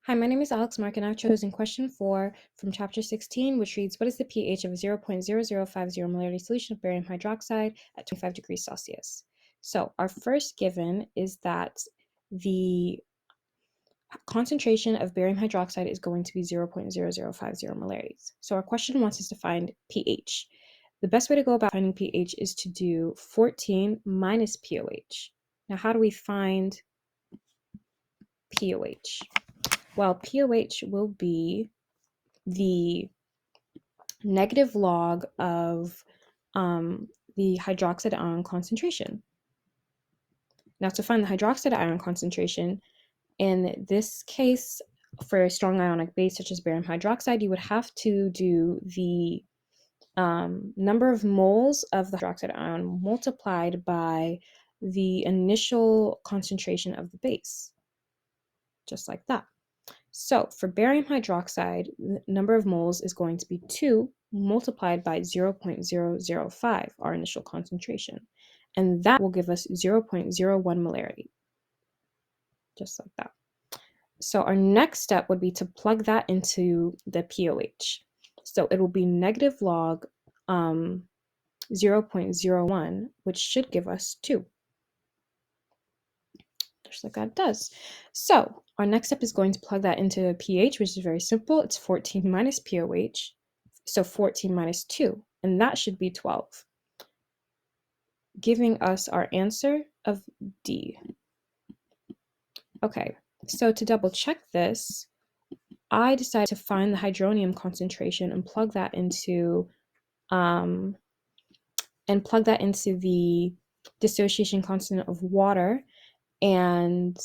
Hi, my name is Alex Mark, and I've chosen question 4 from chapter 16, which reads, what is the pH of a 0.0050 molarity solution of barium hydroxide at 25 degrees Celsius? So our first given is that the concentration of barium hydroxide is going to be 0.0050 molarities. So our question wants us to find pH. The best way to go about finding pH is to do 14 minus pOH. Now, how do we find pOH? Well, pOH will be the negative log of the hydroxide ion concentration. Now, to find the hydroxide ion concentration, in this case, for a strong ionic base such as barium hydroxide, you would have to do the number of moles of the hydroxide ion multiplied by the initial concentration of the base, just like that. So for barium hydroxide, the number of moles is going to be 2 multiplied by 0.005, our initial concentration. And that will give us 0.01 molarity, just like that. So our next step would be to plug that into the pOH. So it will be negative log 0.01, which should give us 2. Just like that does. So our next step is going to plug that into pH, which is very simple. It's 14 minus pOH, so 14 minus 2, and that should be 12, giving us our answer of D. Okay, so to double check this, I decided to find the hydronium concentration and plug that into the dissociation constant of water. And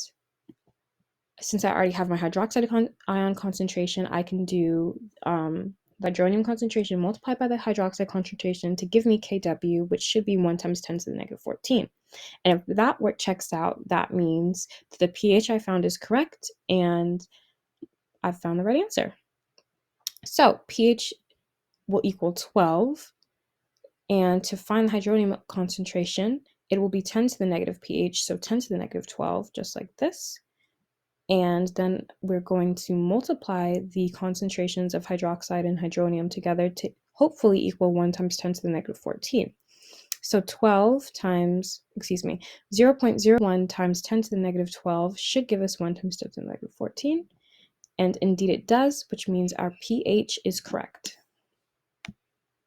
since I already have my hydroxide ion concentration, I can do the hydronium concentration multiplied by the hydroxide concentration to give me Kw, which should be 1 times 10 to the negative 14. And if that work checks out, that means that the pH I found is correct, and I've found the right answer. So pH will equal 12, and to find the hydronium concentration, it will be 10 to the negative pH, so 10 to the negative 12, just like this. And then we're going to multiply the concentrations of hydroxide and hydronium together to hopefully equal 1 times 10 to the negative 14. So 0.01 times 10 to the negative 12 should give us 1 times 10 to the negative 14. And indeed it does, which means our pH is correct.